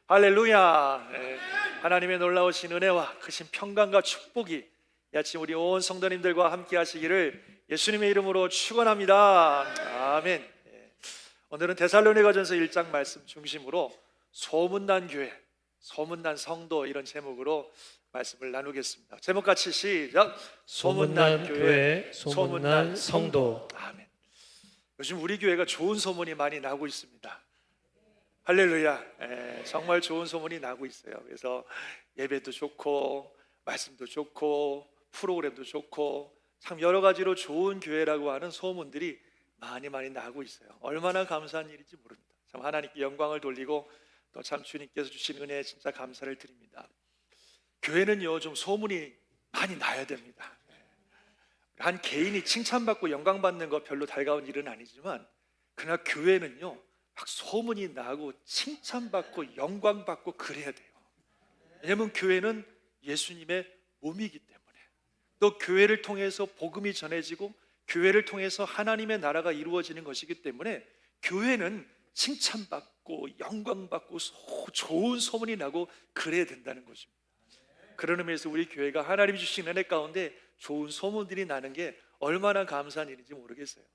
할렐루야. 하나님의 놀라우신 은혜와 크신 평강과 축복이 이 아침 우리 온 성도님들과 함께 하시기를 예수님의 이름으로 축원합니다. 아멘. 오늘은 데살로니가전서 1장 말씀 중심으로 소문난 교회, 소문난 성도, 이런 제목으로 말씀을 나누겠습니다. 제목같이 시작. 소문난 교회, 소문난 성도. 아멘. 요즘 우리 교회가 좋은 소문이 많이 나고 있습니다. 할렐루야. 정말 좋은 소문이 나고 있어요. 그래서 예배도 좋고 말씀도 좋고 프로그램도 좋고 참 여러 가지로 좋은 교회라고 하는 소문들이 많이 나고 있어요. 얼마나 감사한 일인지 모릅니다. 참 하나님께 영광을 돌리고 또 참 주님께서 주신 은혜에 진짜 감사를 드립니다. 교회는요, 좀 소문이 많이 나야 됩니다. 한 개인이 칭찬받고 영광받는 거 별로 달가운 일은 아니지만, 그러나 교회는요 막 소문이 나고 칭찬받고 영광받고 그래야 돼요. 왜냐하면 교회는 예수님의 몸이기 때문에, 또 교회를 통해서 복음이 전해지고 교회를 통해서 하나님의 나라가 이루어지는 것이기 때문에 교회는 칭찬받고 영광받고 좋은 소문이 나고 그래야 된다는 것입니다. 그런 의미에서 우리 교회가 하나님이 주신 은혜 가운데 좋은 소문들이 나는 게 얼마나 감사한 일인지 모르겠어요.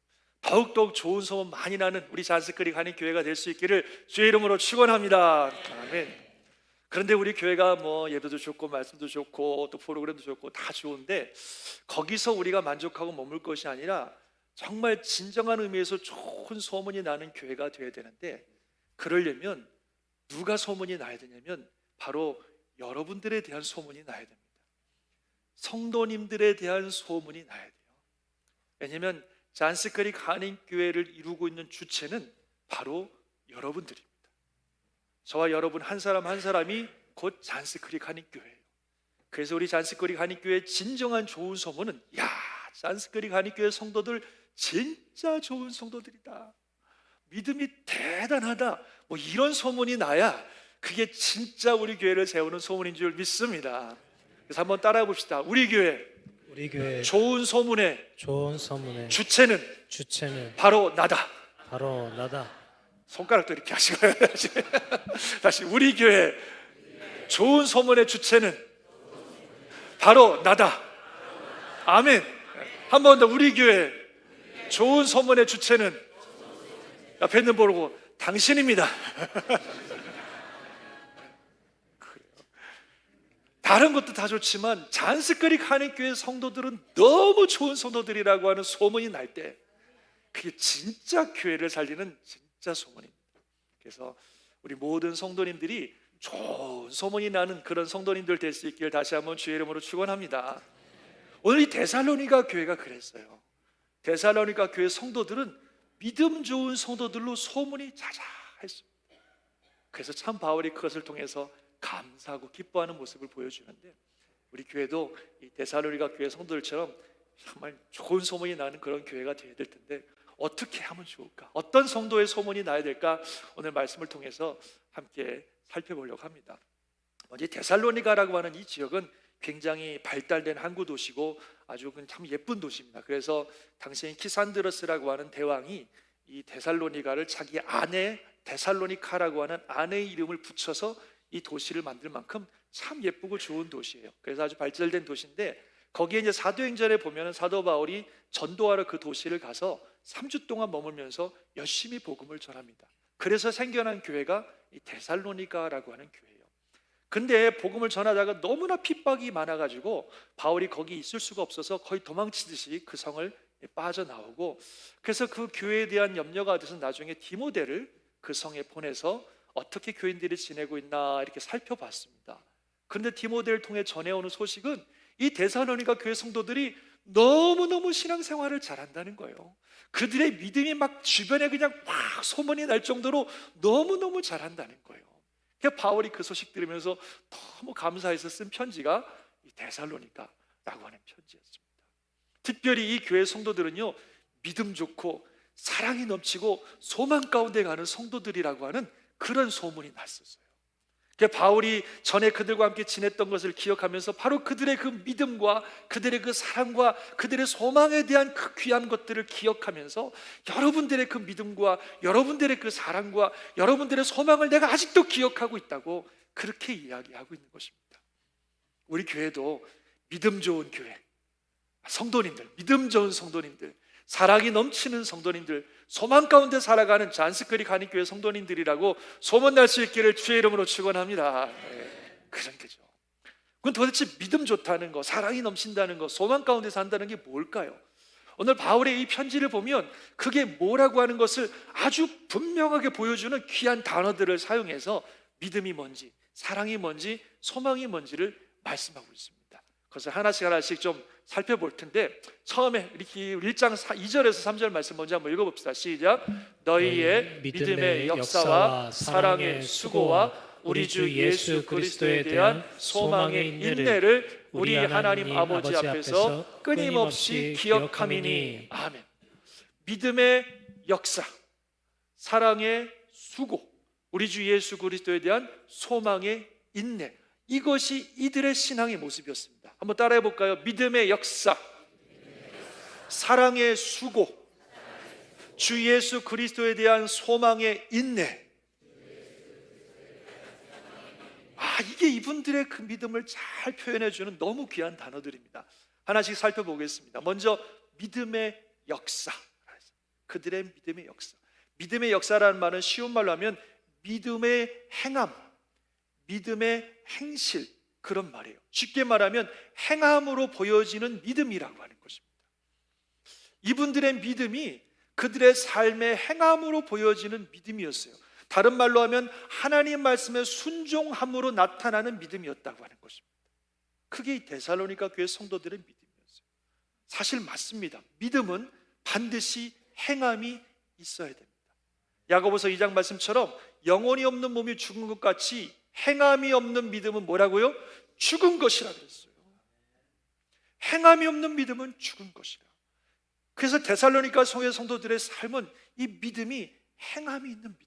더욱더욱 좋은 소문 많이 나는 우리 잔스크릭 한인 교회가 될 수 있기를 주의 이름으로 축원합니다. 아멘. 그런데 우리 교회가 뭐 예배도 좋고 말씀도 좋고 또 프로그램도 좋고 다 좋은데, 거기서 우리가 만족하고 머물 것이 아니라 정말 진정한 의미에서 좋은 소문이 나는 교회가 되어야 되는데, 그러려면 누가 소문이 나야 되냐면 바로 여러분들에 대한 소문이 나야 됩니다. 성도님들에 대한 소문이 나야 돼요. 왜냐하면 잔스크릭 한인교회를 이루고 있는 주체는 바로 여러분들입니다. 저와 여러분 한 사람 한 사람이 곧 잔스크릭 한인교회예요. 그래서 우리 잔스크릭 한인교회의 진정한 좋은 소문은, 야, 잔스크릭 한인교회 성도들 진짜 좋은 성도들이다, 믿음이 대단하다, 뭐 이런 소문이 나야 그게 진짜 우리 교회를 세우는 소문인 줄 믿습니다. 그래서 한번 따라해 봅시다. 우리 교회 좋은 소문의 주체는 바로 나다. 손가락도 이렇게 하시고 다시. 우리 교회 좋은 소문의 주체는 바로 나다. 아멘. 한 번 더. 우리 교회 좋은 소문의 주체는, 옆에 있는 보고, 당신입니다. 다른 것도 다 좋지만 잔스크릭 한인교회 성도들은 너무 좋은 성도들이라고 하는 소문이 날 때, 그게 진짜 교회를 살리는 진짜 소문입니다. 그래서 우리 모든 성도님들이 좋은 소문이 나는 그런 성도님들 될 수 있기를 다시 한번 주의 이름으로 축원합니다. 오늘 이 데살로니가 교회가 그랬어요. 데살로니가 교회 성도들은 믿음 좋은 성도들로 소문이 자자했습니다. 그래서 참 바울이 그것을 통해서 감사하고 기뻐하는 모습을 보여주는데, 우리 교회도 이 데살로니가 교회 성도들처럼 정말 좋은 소문이 나는 그런 교회가 되어야 될 텐데, 어떻게 하면 좋을까? 어떤 성도의 소문이 나야 될까? 오늘 말씀을 통해서 함께 살펴보려고 합니다. 먼저 데살로니가라고 하는 이 지역은 굉장히 발달된 항구 도시고 아주 참 예쁜 도시입니다. 그래서 당시에 키산드로스라고 하는 대왕이 이 데살로니가를 자기 아내 데살로니카라고 하는 아내의 이름을 붙여서 이 도시를 만들 만큼 참 예쁘고 좋은 도시예요. 그래서 아주 발달된 도시인데, 거기에 이제 사도행전에 보면 사도 바울이 전도하러 그 도시를 가서 3주 동안 머물면서 열심히 복음을 전합니다. 그래서 생겨난 교회가 이 데살로니가라고 하는 교회예요. 근데 복음을 전하다가 너무나 핍박이 많아가지고 바울이 거기 있을 수가 없어서 거의 도망치듯이 그 성을 빠져나오고, 그래서 그 교회에 대한 염려가 돼서 나중에 디모데를 그 성에 보내서 어떻게 교인들이 지내고 있나 이렇게 살펴봤습니다. 그런데 디모데를 통해 전해오는 소식은 이 데살로니가 교회 성도들이 너무너무 신앙생활을 잘한다는 거예요. 그들의 믿음이 막 주변에 그냥 막 소문이 날 정도로 너무너무 잘한다는 거예요. 그래서 바울이 그 소식 들으면서 너무 감사해서 쓴 편지가 이 데살로니가라고 하는 편지였습니다. 특별히 이 교회 성도들은요, 믿음 좋고 사랑이 넘치고 소망 가운데 가는 성도들이라고 하는 그런 소문이 났었어요. 바울이 전에 그들과 함께 지냈던 것을 기억하면서 바로 그들의 그 믿음과 그들의 그 사랑과 그들의 소망에 대한 그 귀한 것들을 기억하면서 여러분들의 그 믿음과 여러분들의 그 사랑과 여러분들의 소망을 내가 아직도 기억하고 있다고 그렇게 이야기하고 있는 것입니다. 우리 교회도 믿음 좋은 교회, 성도님들, 믿음 좋은 성도님들, 사랑이 넘치는 성도님들, 소망 가운데 살아가는 잔스크릭 한인교회 성도님들이라고 소문날 수 있기를 주의 이름으로 축원합니다. 그런 거죠. 그건 도대체 믿음 좋다는 거, 사랑이 넘친다는 거, 소망 가운데 산다는 게 뭘까요? 오늘 바울의 이 편지를 보면 그게 뭐라고 하는 것을 아주 분명하게 보여주는 귀한 단어들을 사용해서 믿음이 뭔지, 사랑이 뭔지, 소망이 뭔지를 말씀하고 있습니다. 그래서 하나씩 좀 살펴볼 텐데, 처음에 이렇게 1장 2절에서 3절 말씀 먼저 한번 읽어봅시다. 시작. 너희의 믿음의 역사와 사랑의 수고와 우리 주 예수 그리스도에 대한 소망의 인내를 우리 하나님 아버지 앞에서 끊임없이 기억함이니. 아멘. 믿음의 역사, 사랑의 수고, 우리 주 예수 그리스도에 대한 소망의 인내, 이것이 이들의 신앙의 모습이었습니다. 한번 따라해 볼까요? 믿음의 역사, 사랑의 수고, 주 예수 그리스도에 대한 소망의 인내. 이게 이분들의 그 믿음을 잘 표현해 주는 너무 귀한 단어들입니다. 하나씩 살펴보겠습니다. 먼저 믿음의 역사, 그들의 믿음의 역사. 믿음의 역사라는 말은 쉬운 말로 하면 믿음의 행함, 믿음의 행실, 그런 말이에요. 쉽게 말하면 행함으로 보여지는 믿음이라고 하는 것입니다. 이분들의 믿음이 그들의 삶의 행함으로 보여지는 믿음이었어요. 다른 말로 하면 하나님 말씀에 순종함으로 나타나는 믿음이었다고 하는 것입니다. 그게 이 데살로니가 교회 성도들의 믿음이었어요. 사실 맞습니다. 믿음은 반드시 행함이 있어야 됩니다. 야고보서 2장 말씀처럼 영혼이 없는 몸이 죽은 것 같이 행함이 없는 믿음은 뭐라고요? 죽은 것이라 그랬어요. 행함이 없는 믿음은 죽은 것이라. 그래서 데살로니가 교회 성도들의 삶은 이 믿음이 행함이 있는 믿음이었습니다.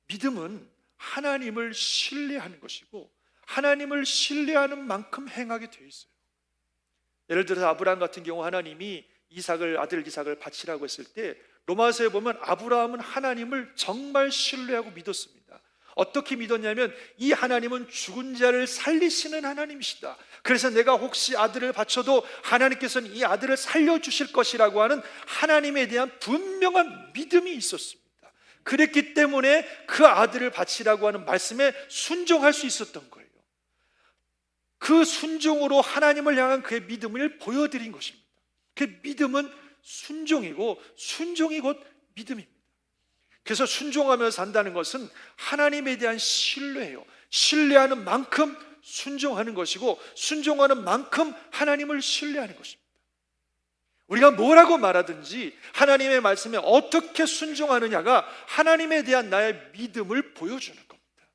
믿음은 하나님을 신뢰하는 것이고 하나님을 신뢰하는 만큼 행하게 되어 있어요. 예를 들어서 아브라함 같은 경우 하나님이 아들 이삭을 바치라고 했을 때 로마서에 보면 아브라함은 하나님을 정말 신뢰하고 믿었습니다. 어떻게 믿었냐면 이 하나님은 죽은 자를 살리시는 하나님이시다. 그래서 내가 혹시 아들을 바쳐도 하나님께서는 이 아들을 살려주실 것이라고 하는 하나님에 대한 분명한 믿음이 있었습니다. 그랬기 때문에 그 아들을 바치라고 하는 말씀에 순종할 수 있었던 거예요. 그 순종으로 하나님을 향한 그의 믿음을 보여드린 것입니다. 그 믿음은 순종이고 순종이 곧 믿음입니다. 그래서 순종하며 산다는 것은 하나님에 대한 신뢰예요. 신뢰하는 만큼 순종하는 것이고 순종하는 만큼 하나님을 신뢰하는 것입니다. 우리가 뭐라고 말하든지 하나님의 말씀에 어떻게 순종하느냐가 하나님에 대한 나의 믿음을 보여주는 겁니다.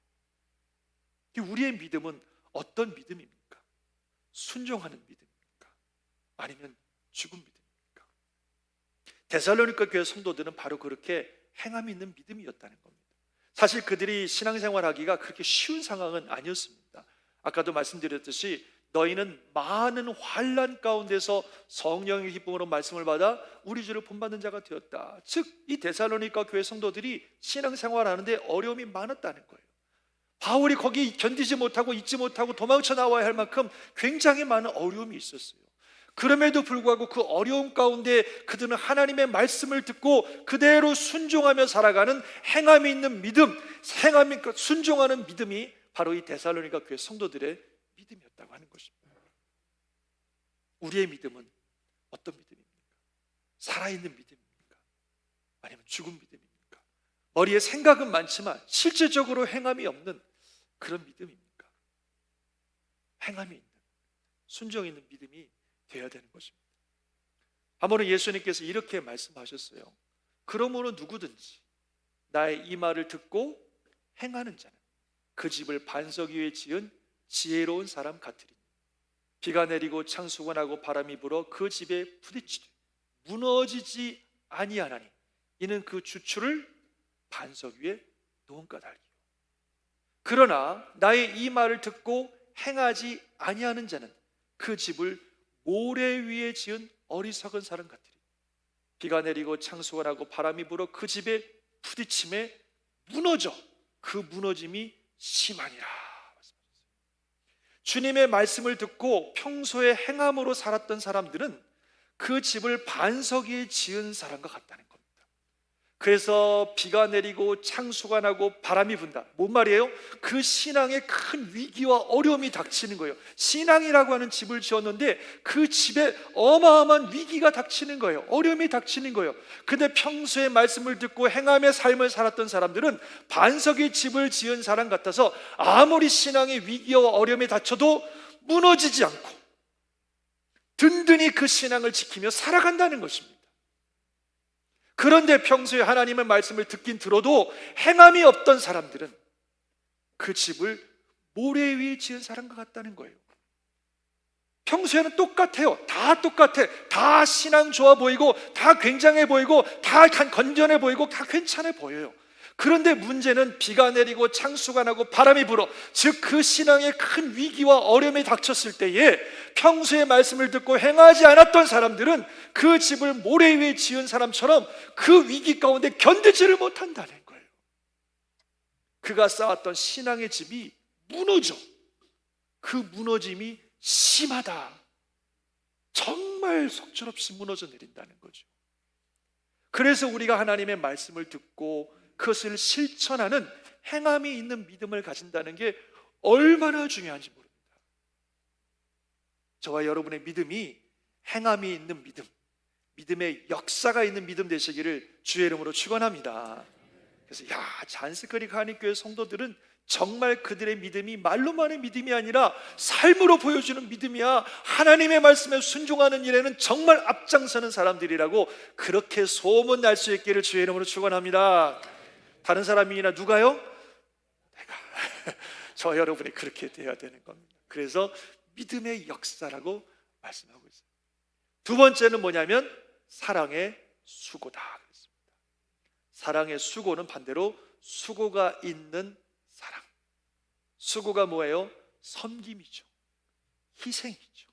우리의 믿음은 어떤 믿음입니까? 순종하는 믿음입니까? 아니면 죽은 믿음입니까? 데살로니가 교회 성도들은 바로 그렇게 행함이 있는 믿음이었다는 겁니다. 사실 그들이 신앙생활하기가 그렇게 쉬운 상황은 아니었습니다. 아까도 말씀드렸듯이 너희는 많은 환난 가운데서 성령의 기쁨으로 말씀을 받아 우리 주를 본받는 자가 되었다. 즉 이 데살로니가 교회 성도들이 신앙생활하는데 어려움이 많았다는 거예요. 바울이 거기 견디지 못하고 있지 못하고 도망쳐 나와야 할 만큼 굉장히 많은 어려움이 있었어요. 그럼에도 불구하고 그 어려움 가운데 그들은 하나님의 말씀을 듣고 그대로 순종하며 살아가는 행함이 있는 믿음, 순종하는 믿음이 바로 이 데살로니가 교회 성도들의 믿음이었다고 하는 것입니다. 우리의 믿음은 어떤 믿음입니까? 살아있는 믿음입니까? 아니면 죽은 믿음입니까? 머리에 생각은 많지만 실제적으로 행함이 없는 그런 믿음입니까? 행함이 있는, 순종 있는 믿음이 되어야 되는 것입니다. 한 번은 예수님께서 이렇게 말씀하셨어요. 그러므로 누구든지 나의 이 말을 듣고 행하는 자는 그 집을 반석 위에 지은 지혜로운 사람 같으리니 비가 내리고 창수가 나고 바람이 불어 그 집에 부딪히되 무너지지 아니하나니 이는 그 주추를 반석 위에 놓은 까닭이요. 그러나 나의 이 말을 듣고 행하지 아니하는 자는 그 집을 모래 위에 지은 어리석은 사람 같으리. 비가 내리고 창수가 나고 바람이 불어 그 집에 부딪힘에 무너져 그 무너짐이 심하니라. 주님의 말씀을 듣고 평소에 행함으로 살았던 사람들은 그 집을 반석 위에 지은 사람과 같다는 겁니다. 그래서 비가 내리고 창수가 나고 바람이 분다. 뭔 말이에요? 그 신앙에 큰 위기와 어려움이 닥치는 거예요. 신앙이라고 하는 집을 지었는데 그 집에 어마어마한 위기가 닥치는 거예요. 어려움이 닥치는 거예요. 근데 평소에 말씀을 듣고 행함의 삶을 살았던 사람들은 반석의 집을 지은 사람 같아서 아무리 신앙의 위기와 어려움에 닥쳐도 무너지지 않고 든든히 그 신앙을 지키며 살아간다는 것입니다. 그런데 평소에 하나님의 말씀을 듣긴 들어도 행함이 없던 사람들은 그 집을 모래 위에 지은 사람과 같다는 거예요. 평소에는 똑같아요. 다 똑같아. 다 신앙 좋아 보이고 다 굉장해 보이고 다 건전해 보이고 다 괜찮아 보여요. 그런데 문제는 비가 내리고 창수가 나고 바람이 불어, 즉 그 신앙에 큰 위기와 어려움이 닥쳤을 때에 평소에 말씀을 듣고 행하지 않았던 사람들은 그 집을 모래 위에 지은 사람처럼 그 위기 가운데 견디지를 못한다는 거예요. 그가 쌓았던 신앙의 집이 무너져. 그 무너짐이 심하다. 정말 속절없이 무너져 내린다는 거죠. 그래서 우리가 하나님의 말씀을 듣고 그것을 실천하는 행함이 있는 믿음을 가진다는 게 얼마나 중요한지 모릅니다. 저와 여러분의 믿음이 행함이 있는 믿음, 믿음의 역사가 있는 믿음 되시기를 주의 이름으로 축원합니다. 그래서 잔스크릭 한인교회 성도들은 정말 그들의 믿음이 말로만의 믿음이 아니라 삶으로 보여주는 믿음이야. 하나님의 말씀에 순종하는 일에는 정말 앞장서는 사람들이라고 그렇게 소문날 수 있기를 주의 이름으로 축원합니다. 다른 사람이나 누가요? 내가. 저 여러분이 그렇게 돼야 되는 겁니다. 그래서 믿음의 역사라고 말씀하고 있어요. 두 번째는 뭐냐면 사랑의 수고다 그랬습니다. 사랑의 수고는 반대로 수고가 있는 사랑. 수고가 뭐예요? 섬김이죠. 희생이죠.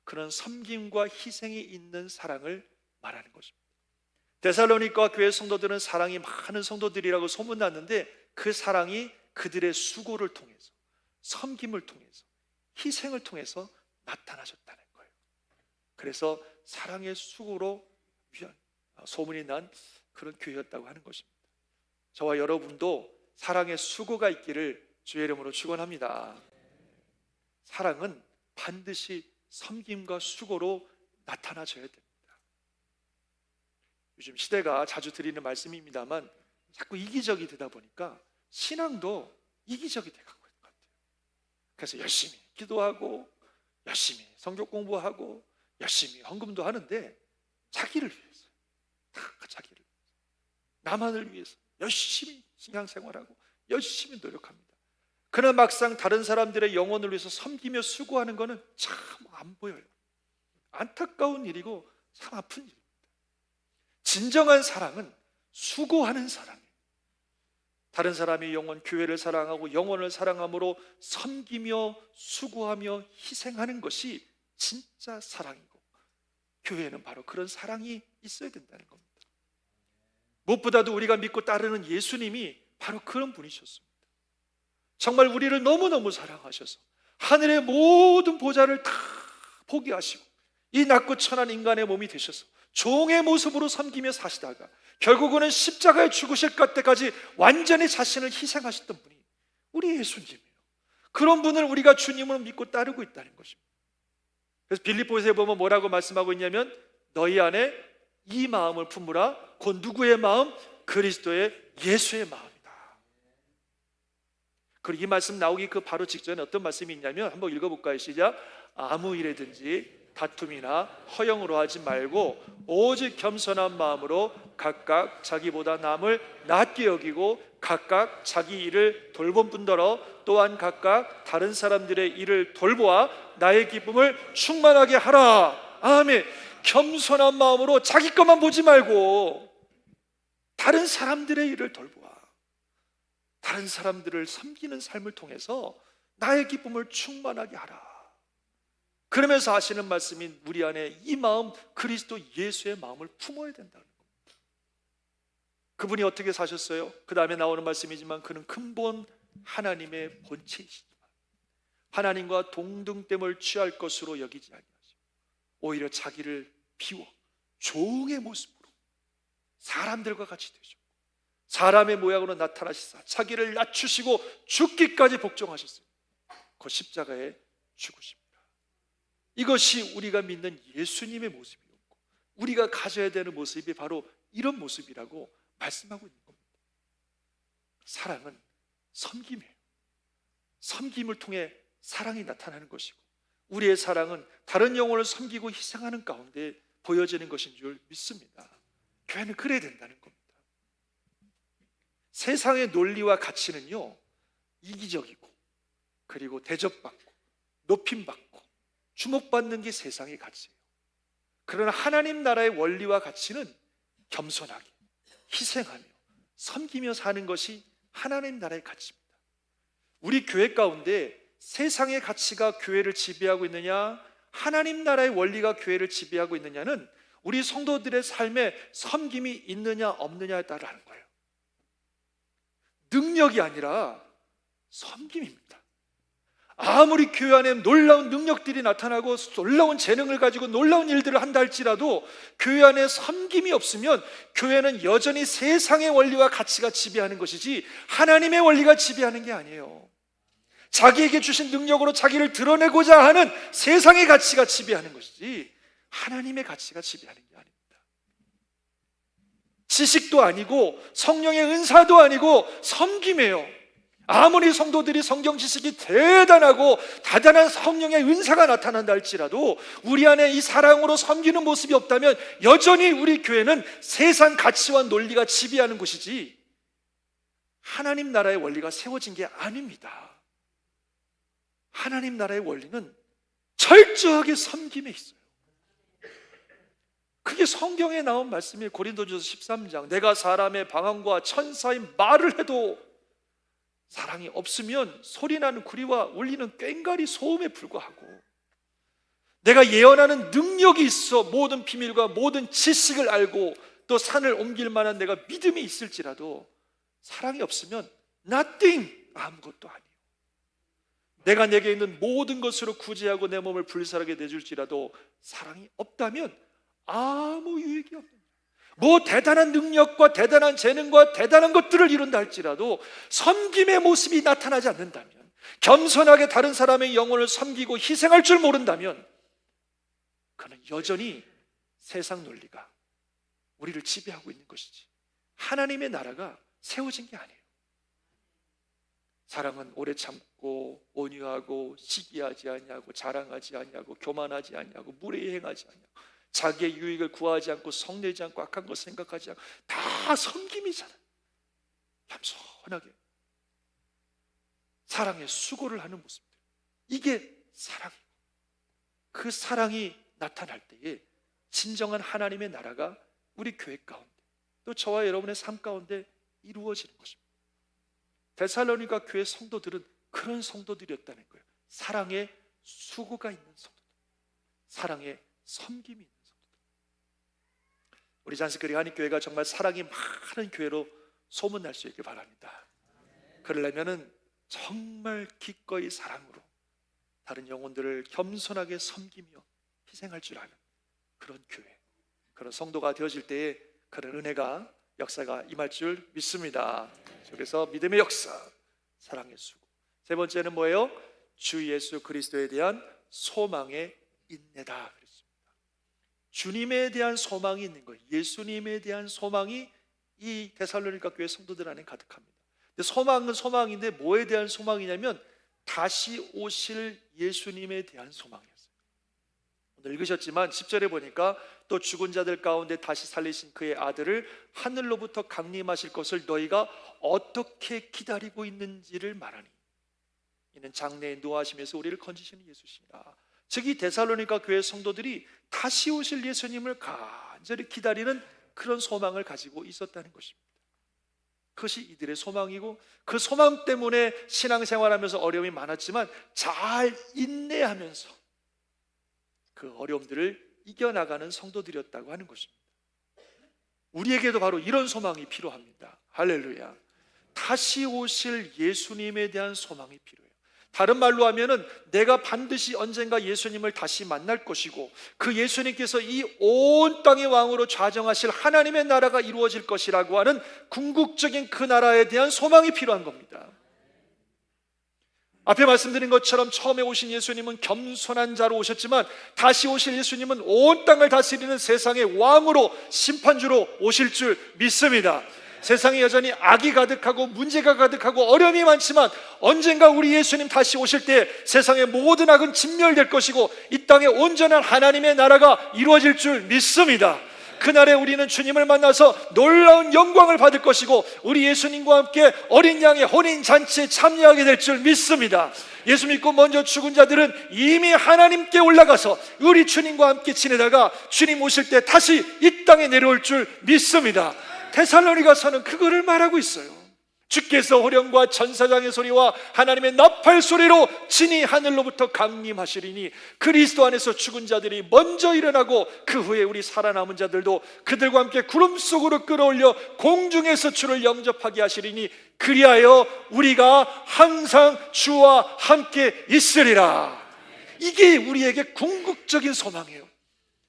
그런 섬김과 희생이 있는 사랑을 말하는 것입니다. 데살로니가 교회 성도들은 사랑이 많은 성도들이라고 소문났는데 그 사랑이 그들의 수고를 통해서, 섬김을 통해서, 희생을 통해서 나타나셨다는 거예요. 그래서 사랑의 수고로 소문이 난 그런 교회였다고 하는 것입니다. 저와 여러분도 사랑의 수고가 있기를 주의 이름으로 축원합니다. 사랑은 반드시 섬김과 수고로 나타나져야 됩니다. 요즘 시대가 자주 드리는 말씀입니다만 자꾸 이기적이 되다 보니까 신앙도 이기적이 돼가고 있는 것 같아요. 그래서 열심히 기도하고 열심히 성경 공부하고 열심히 헌금도 하는데 자기를 위해서, 다 자기를 위해서, 나만을 위해서 열심히 신앙생활하고 열심히 노력합니다. 그러나 막상 다른 사람들의 영혼을 위해서 섬기며 수고하는 것은 참 안 보여요. 안타까운 일이고 참 아픈 일입니다. 진정한 사랑은 수고하는 사랑이에요. 다른 사람의 영혼, 교회를 사랑하고 영혼을 사랑함으로 섬기며 수고하며 희생하는 것이 진짜 사랑이고 교회에는 바로 그런 사랑이 있어야 된다는 겁니다. 무엇보다도 우리가 믿고 따르는 예수님이 바로 그런 분이셨습니다. 정말 우리를 너무너무 사랑하셔서 하늘의 모든 보좌를 다 포기하시고 이 낮고 천한 인간의 몸이 되셔서 종의 모습으로 섬기며 사시다가 결국은 십자가에 죽으실 것 때까지 완전히 자신을 희생하셨던 분이 우리 예수님이에요. 그런 분을 우리가 주님으로 믿고 따르고 있다는 것입니다. 그래서 빌립보서에 보면 뭐라고 말씀하고 있냐면 너희 안에 이 마음을 품으라. 곧 누구의 마음? 그리스도의 예수의 마음이다. 그리고 이 말씀 나오기 그 바로 직전에 어떤 말씀이 있냐면 한번 읽어볼까요? 시작. 아무 일에든지 다툼이나 허영으로 하지 말고 오직 겸손한 마음으로 각각 자기보다 남을 낮게 여기고 각각 자기 일을 돌본 뿐더러 또한 각각 다른 사람들의 일을 돌보아 나의 기쁨을 충만하게 하라. 아멘. 겸손한 마음으로 자기 것만 보지 말고 다른 사람들의 일을 돌보아. 다른 사람들을 섬기는 삶을 통해서 나의 기쁨을 충만하게 하라. 그러면서 하시는 말씀인 우리 안에 이 마음, 그리스도 예수의 마음을 품어야 된다는 겁니다. 그분이 어떻게 사셨어요? 그 다음에 나오는 말씀이지만 그는 근본 하나님의 본체이시지만 하나님과 동등됨을 취할 것으로 여기지 아니하시고 오히려 자기를 비워 종의 모습으로 사람들과 같이 되셨고 사람의 모양으로 나타나시사 자기를 낮추시고 죽기까지 복종하셨어요. 그 십자가에 죽으십니다. 이것이 우리가 믿는 예수님의 모습이었고 우리가 가져야 되는 모습이 바로 이런 모습이라고 말씀하고 있는 겁니다. 사랑은 섬김이에요. 섬김을 통해 사랑이 나타나는 것이고 우리의 사랑은 다른 영혼을 섬기고 희생하는 가운데 보여지는 것인 줄 믿습니다. 교회는 그래야 된다는 겁니다. 세상의 논리와 가치는요 이기적이고 그리고 대접받고 높임받고 주목받는 게 세상의 가치예요. 그러나 하나님 나라의 원리와 가치는 겸손하게 희생하며 섬기며 사는 것이 하나님 나라의 가치입니다. 우리 교회 가운데 세상의 가치가 교회를 지배하고 있느냐 하나님 나라의 원리가 교회를 지배하고 있느냐는 우리 성도들의 삶에 섬김이 있느냐 없느냐에 따라 하는 거예요. 능력이 아니라 섬김입니다. 아무리 교회 안에 놀라운 능력들이 나타나고 놀라운 재능을 가지고 놀라운 일들을 한다 할지라도 교회 안에 섬김이 없으면 교회는 여전히 세상의 원리와 가치가 지배하는 것이지 하나님의 원리가 지배하는 게 아니에요. 자기에게 주신 능력으로 자기를 드러내고자 하는 세상의 가치가 지배하는 것이지 하나님의 가치가 지배하는 게 아닙니다. 지식도 아니고 성령의 은사도 아니고 섬김이에요. 아무리 성도들이 성경 지식이 대단하고 다단한 성령의 은사가 나타난다 할지라도 우리 안에 이 사랑으로 섬기는 모습이 없다면 여전히 우리 교회는 세상 가치와 논리가 지배하는 곳이지 하나님 나라의 원리가 세워진 게 아닙니다. 하나님 나라의 원리는 철저하게 섬김에 있어요. 그게 성경에 나온 말씀이에요. 고린도전서 13장 내가 사람의 방언과 천사의 말을 해도 사랑이 없으면 소리나는 구리와 울리는 꽹과리 소음에 불과하고 내가 예언하는 능력이 있어 모든 비밀과 모든 지식을 알고 또 산을 옮길 만한 내가 믿음이 있을지라도 사랑이 없으면 nothing, 아무것도 아니에요. 내가 내게 있는 모든 것으로 구제하고 내 몸을 불살하게 내줄지라도 사랑이 없다면 아무 유익이 없는 거예요. 뭐 대단한 능력과 대단한 재능과 대단한 것들을 이룬다 할지라도 섬김의 모습이 나타나지 않는다면 겸손하게 다른 사람의 영혼을 섬기고 희생할 줄 모른다면 그는 여전히 세상 논리가 우리를 지배하고 있는 것이지 하나님의 나라가 세워진 게 아니에요. 사랑은 오래 참고 온유하고 시기하지 아니하고 자랑하지 아니하고 교만하지 아니하고 무례히 행하지 아니하고 자기의 유익을 구하지 않고 성내지 않고 악한 것 생각하지 않고 다 섬김이잖아요. 겸손하게 사랑의 수고를 하는 모습들, 이게 사랑이고 그 사랑이 나타날 때에 진정한 하나님의 나라가 우리 교회 가운데 또 저와 여러분의 삶 가운데 이루어지는 것입니다. 데살로니가 교회 성도들은 그런 성도들이었다는 거예요. 사랑의 수고가 있는 성도들, 사랑의 섬김이 있는 성도들. 우리 잔스크리 한인교회가 정말 사랑이 많은 교회로 소문날 수 있길 바랍니다. 그러려면 정말 기꺼이 사랑으로 다른 영혼들을 겸손하게 섬기며 희생할 줄 아는 그런 교회, 그런 성도가 되어질 때에 그런 은혜가 역사가 임할 줄 믿습니다. 그래서 믿음의 역사, 사랑의 수고. 세 번째는 뭐예요? 주 예수 그리스도에 대한 소망의 인내다 그랬습니다. 주님에 대한 소망이 있는 거예요. 예수님에 대한 소망이 이 데살로니가 교회 성도들 안에 가득합니다. 근데 소망은 소망인데 뭐에 대한 소망이냐면 다시 오실 예수님에 대한 소망이었어요. 오늘 읽으셨지만 10절에 보니까 또 죽은 자들 가운데 다시 살리신 그의 아들을 하늘로부터 강림하실 것을 너희가 어떻게 기다리고 있는지를 말하니 이는 장래에 노하심에서 우리를 건지시는 예수시니라. 즉 이 데살로니가 교회 성도들이 다시 오실 예수님을 간절히 기다리는 그런 소망을 가지고 있었다는 것입니다. 그것이 이들의 소망이고, 그 소망 때문에 신앙생활하면서 어려움이 많았지만 잘 인내하면서 그 어려움들을 이겨나가는 성도들이었다고 하는 것입니다. 우리에게도 바로 이런 소망이 필요합니다. 할렐루야. 다시 오실 예수님에 대한 소망이 필요해요. 다른 말로 하면은 내가 반드시 언젠가 예수님을 다시 만날 것이고, 그 예수님께서 이 온 땅의 왕으로 좌정하실 하나님의 나라가 이루어질 것이라고 하는 궁극적인 그 나라에 대한 소망이 필요한 겁니다. 앞에 말씀드린 것처럼 처음에 오신 예수님은 겸손한 자로 오셨지만, 다시 오실 예수님은 온 땅을 다스리는 세상의 왕으로, 심판주로 오실 줄 믿습니다. 세상에 여전히 악이 가득하고 문제가 가득하고 어려움이 많지만, 언젠가 우리 예수님 다시 오실 때 세상의 모든 악은 진멸될 것이고, 이 땅에 온전한 하나님의 나라가 이루어질 줄 믿습니다. 그날에 우리는 주님을 만나서 놀라운 영광을 받을 것이고, 우리 예수님과 함께 어린 양의 혼인잔치에 참여하게 될 줄 믿습니다. 예수 믿고 먼저 죽은 자들은 이미 하나님께 올라가서 우리 주님과 함께 지내다가 주님 오실 때 다시 이 땅에 내려올 줄 믿습니다. 데살로니가서는 그거를 말하고 있어요. 주께서 호령과 천사장의 소리와 하나님의 나팔 소리로 진이 하늘로부터 강림하시리니, 그리스도 안에서 죽은 자들이 먼저 일어나고 그 후에 우리 살아남은 자들도 그들과 함께 구름 속으로 끌어올려 공중에서 주를 영접하게 하시리니, 그리하여 우리가 항상 주와 함께 있으리라. 이게 우리에게 궁극적인 소망이에요.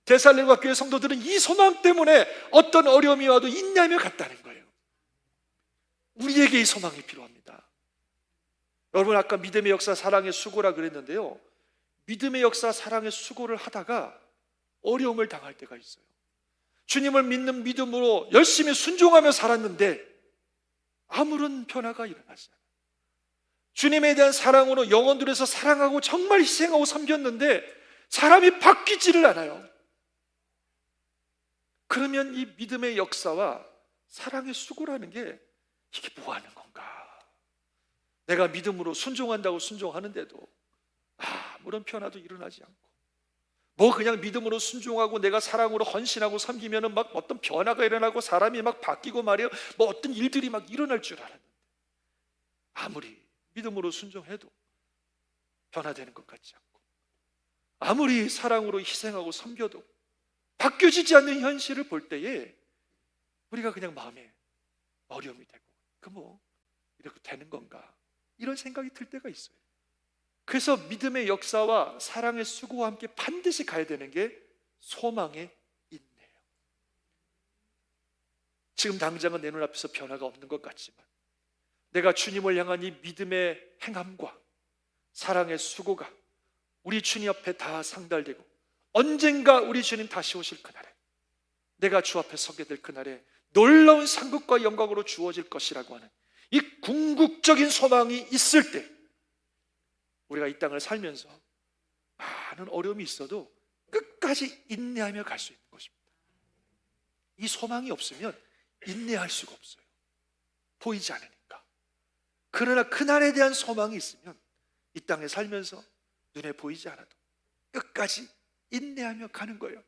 데살로니가 교회 성도들은 이 소망 때문에 어떤 어려움이 와도 인내하며 갔다는 거예요. 우리에게 이 소망이 필요합니다. 여러분, 아까 믿음의 역사, 사랑의 수고라 그랬는데요, 믿음의 역사, 사랑의 수고를 하다가 어려움을 당할 때가 있어요. 주님을 믿는 믿음으로 열심히 순종하며 살았는데 아무런 변화가 일어나지 않아요. 주님에 대한 사랑으로 영혼들에서 사랑하고 정말 희생하고 섬겼는데 사람이 바뀌지를 않아요. 그러면 이 믿음의 역사와 사랑의 수고라는 게 이게 뭐 하는 건가? 내가 믿음으로 순종한다고 순종하는데도 아무런 변화도 일어나지 않고, 뭐 그냥 믿음으로 순종하고 내가 사랑으로 헌신하고 섬기면은 막 어떤 변화가 일어나고 사람이 막 바뀌고 말이에요, 뭐 어떤 일들이 막 일어날 줄 알았는데 아무리 믿음으로 순종해도 변화되는 것 같지 않고, 아무리 사랑으로 희생하고 섬겨도 바뀌어지지 않는 현실을 볼 때에 우리가 그냥 마음에 어려움이 되고, 그 뭐 이렇게 되는 건가, 이런 생각이 들 때가 있어요. 그래서 믿음의 역사와 사랑의 수고와 함께 반드시 가야 되는 게 소망의 인내예요. 지금 당장은 내 눈앞에서 변화가 없는 것 같지만, 내가 주님을 향한 이 믿음의 행함과 사랑의 수고가 우리 주님 앞에 다 상달되고, 언젠가 우리 주님 다시 오실 그날에, 내가 주 앞에 서게 될 그날에 놀라운 상급과 영광으로 주어질 것이라고 하는 이 궁극적인 소망이 있을 때, 우리가 이 땅을 살면서 많은 어려움이 있어도 끝까지 인내하며 갈 수 있는 것입니다. 이 소망이 없으면 인내할 수가 없어요. 보이지 않으니까. 그러나 그날에 대한 소망이 있으면 이 땅에 살면서 눈에 보이지 않아도 끝까지 인내하며 가는 거예요.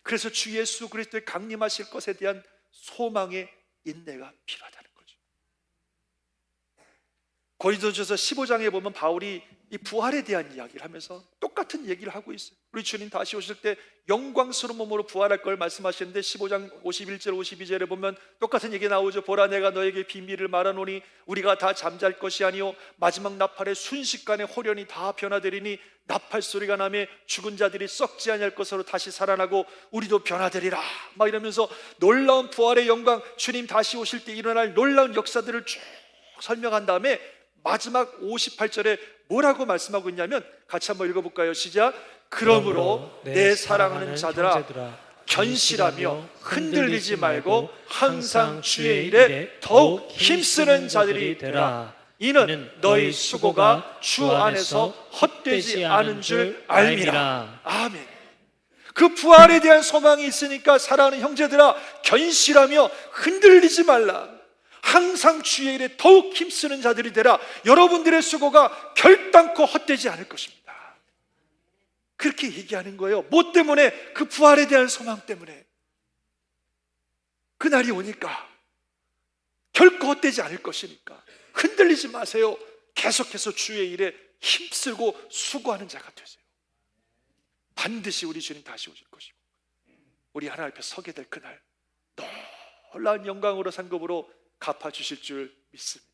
그래서 주 예수 그리스도의 강림하실 것에 대한 소망의 인내가 필요하다는 거죠. 고린도전서 15장에 보면 바울이 이 부활에 대한 이야기를 하면서 똑같은 얘기를 하고 있어요. 우리 주님 다시 오실 때 영광스러운 몸으로 부활할 걸 말씀하시는데, 15장 51절 52절에 보면 똑같은 얘기 나오죠. 보라, 내가 너에게 비밀을 말하노니 우리가 다 잠잘 것이 아니요 마지막 나팔의 순식간에 호련히 다 변화되리니, 나팔 소리가 나며 죽은 자들이 썩지 아니할 것으로 다시 살아나고 우리도 변화되리라. 막 이러면서 놀라운 부활의 영광, 주님 다시 오실 때 일어날 놀라운 역사들을 쭉 설명한 다음에 마지막 58절에 뭐라고 말씀하고 있냐면, 같이 한번 읽어볼까요? 시작. 그러므로 내 사랑하는 자들아, 견실하며 흔들리지 말고 항상 주의 일에 더욱 힘쓰는 자들이 되라. 이는 너희 수고가 주 안에서 헛되지 않은 줄 알미라. 아멘. 그 부활에 대한 소망이 있으니까 사랑하는 형제들아, 견실하며 흔들리지 말라. 항상 주의 일에 더욱 힘쓰는 자들이 되라. 여러분들의 수고가 결단코 헛되지 않을 것입니다. 그렇게 얘기하는 거예요. 뭐 때문에? 그 부활에 대한 소망 때문에. 그날이 오니까 결코 헛되지 않을 것이니까 흔들리지 마세요. 계속해서 주의 일에 힘쓰고 수고하는 자가 되세요. 반드시 우리 주님 다시 오실 것이고 우리 하나님 앞에 서게 될 그날 놀라운 영광으로 상급으로 갚아주실 줄 믿습니다.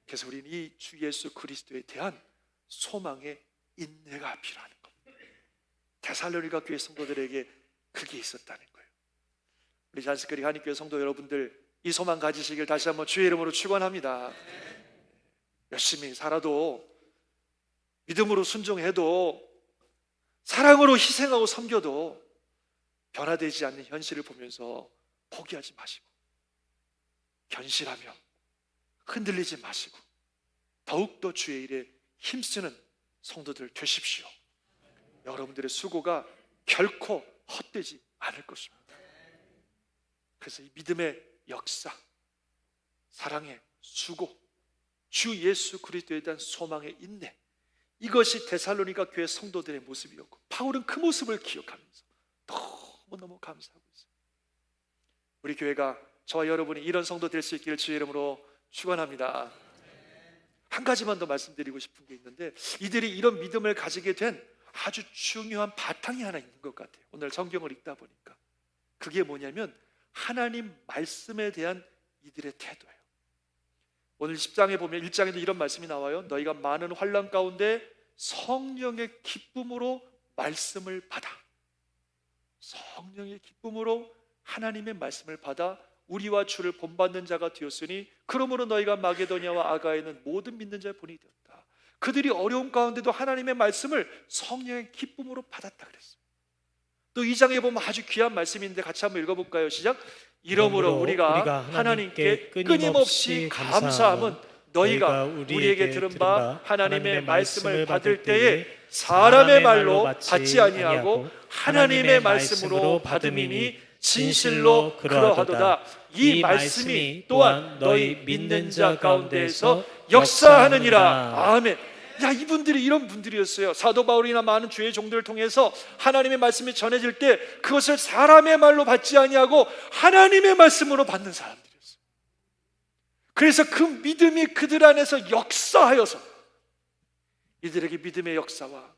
그래서 우리는 이 주 예수 그리스도에 대한 소망의 인내가 필요한 겁니다. 데살로니가 교회 성도들에게 그게 있었다는 거예요. 우리 잔스크리 한인교회 성도 여러분들 이 소망 가지시길 다시 한번 주의 이름으로 축원합니다. 열심히 살아도, 믿음으로 순종해도, 사랑으로 희생하고 섬겨도 변화되지 않는 현실을 보면서 포기하지 마시고 견실하며 흔들리지 마시고 더욱더 주의 일에 힘쓰는 성도들 되십시오. 여러분들의 수고가 결코 헛되지 않을 것입니다. 그래서 이 믿음의 역사, 사랑의 수고, 주 예수 그리스도에 대한 소망의 인내, 이것이 데살로니가 교회 성도들의 모습이었고 바울은 그 모습을 기억하면서 너무너무 감사하고 있어요. 우리 교회가 저와 여러분이 이런 성도 될 수 있기를 주의 이름으로 축원합니다. 한 가지만 더 말씀드리고 싶은 게 있는데, 이들이 이런 믿음을 가지게 된 아주 중요한 바탕이 하나 있는 것 같아요. 오늘 성경을 읽다 보니까 그게 뭐냐면 하나님 말씀에 대한 이들의 태도예요. 오늘 10장에 보면 1장에도 이런 말씀이 나와요. 너희가 많은 환난 가운데 성령의 기쁨으로 말씀을 받아, 성령의 기쁨으로 하나님의 말씀을 받아 우리와 주를 본받는 자가 되었으니 그러므로 너희가 마게도냐와 아가에는 모든 믿는 자의 본이 되었다. 그들이 어려움 가운데도 하나님의 말씀을 성령의 기쁨으로 받았다 그랬어요. 또 2장에 보면 아주 귀한 말씀이 있는데 같이 한번 읽어볼까요? 시작. 이러므로 우리가 하나님께 끊임없이 감사함은 너희가 우리에게 들은 바 하나님의 말씀을 받을 때에 사람의 말로 받지 아니하고 하나님의 말씀으로 받음이니 진실로 그러하도다. 이 말씀이 또한 너희 믿는 자 가운데에서 역사하느니라. 아멘. 야, 이분들이 이런 분들이었어요. 사도 바울이나 많은 주의 종들을 통해서 하나님의 말씀이 전해질 때 그것을 사람의 말로 받지 아니하고 하나님의 말씀으로 받는 사람들이었어요. 그래서 그 믿음이 그들 안에서 역사하여서 이들에게 믿음의 역사와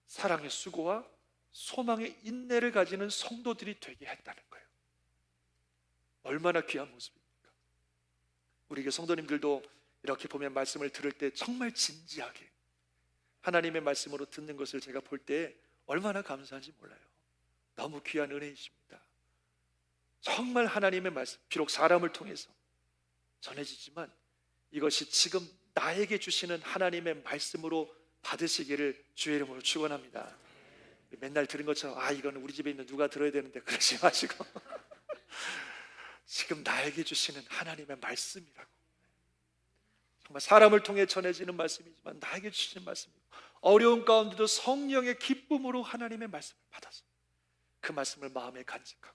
사랑의 수고와 소망의 인내를 가지는 성도들이 되게 했다는 거예요. 얼마나 귀한 모습입니까? 우리 성도님들도 이렇게 보면 말씀을 들을 때 정말 진지하게 하나님의 말씀으로 듣는 것을 제가 볼 때 얼마나 감사한지 몰라요. 너무 귀한 은혜이십니다. 정말 하나님의 말씀, 비록 사람을 통해서 전해지지만 이것이 지금 나에게 주시는 하나님의 말씀으로 받으시기를 주의 이름으로 축원합니다. 맨날 들은 것처럼 이거는 우리 집에 있는 누가 들어야 되는데 그러지 마시고 지금 나에게 주시는 하나님의 말씀이라고. 정말 사람을 통해 전해지는 말씀이지만 나에게 주시는 말씀이고, 어려운 가운데도 성령의 기쁨으로 하나님의 말씀을 받아서 그 말씀을 마음에 간직하고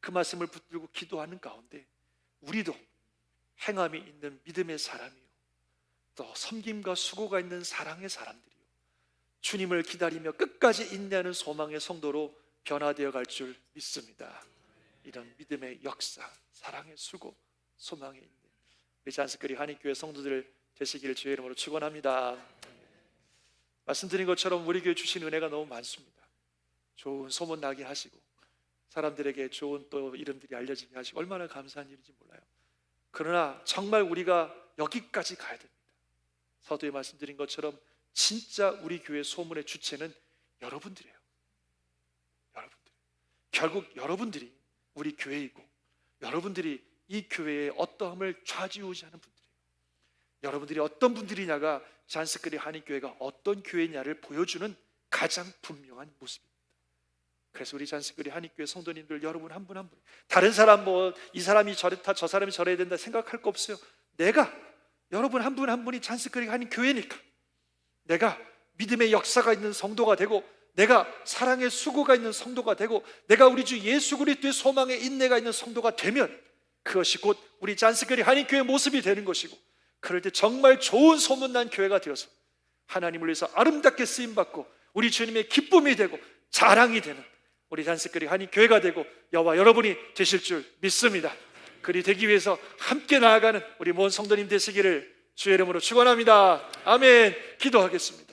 그 말씀을 붙들고 기도하는 가운데 우리도 행함이 있는 믿음의 사람이요, 또 섬김과 수고가 있는 사랑의 사람들이요, 주님을 기다리며 끝까지 인내하는 소망의 성도로 변화되어 갈 줄 믿습니다. 이런 믿음의 역사, 사랑의 수고, 소망의 인내, 우리 잔스크리 한인교회 성도들 되시기를 주의 이름으로 축원합니다. 말씀드린 것처럼 우리 교회 주신 은혜가 너무 많습니다. 좋은 소문 나게 하시고 사람들에게 좋은 또 이름들이 알려지게 하시고 얼마나 감사한 일인지 몰라요. 그러나 정말 우리가 여기까지 가야 됩니다. 서두에 말씀드린 것처럼 진짜 우리 교회 소문의 주체는 여러분들이에요. 여러분들. 결국 여러분들이 우리 교회이고 여러분들이 이 교회의 어떠함을 좌지우지하는 분들이에요. 여러분들이 어떤 분들이냐가 잔스크리 한인교회가 어떤 교회냐를 보여주는 가장 분명한 모습입니다. 그래서 우리 잔스크리 한인교회 성도님들 여러분 한 분 한 분, 다른 사람 이 사람이 저랬다 저 사람이 저래야 된다 생각할 거 없어요. 내가 여러분 한 분 한 분이 잔스크리 한인교회니까 내가 믿음의 역사가 있는 성도가 되고 내가 사랑의 수고가 있는 성도가 되고 내가 우리 주 예수 그리스도의 소망의 인내가 있는 성도가 되면 그것이 곧 우리 잔스크리 한인교회의 모습이 되는 것이고, 그럴 때 정말 좋은 소문난 교회가 되어서 하나님을 위해서 아름답게 쓰임받고 우리 주님의 기쁨이 되고 자랑이 되는 우리 잔스크리 한인교회가 되고 여러분이 되실 줄 믿습니다. 그리 되기 위해서 함께 나아가는 우리 모든 성도님 되시기를 주의 이름으로 축원합니다. 아멘. 기도하겠습니다.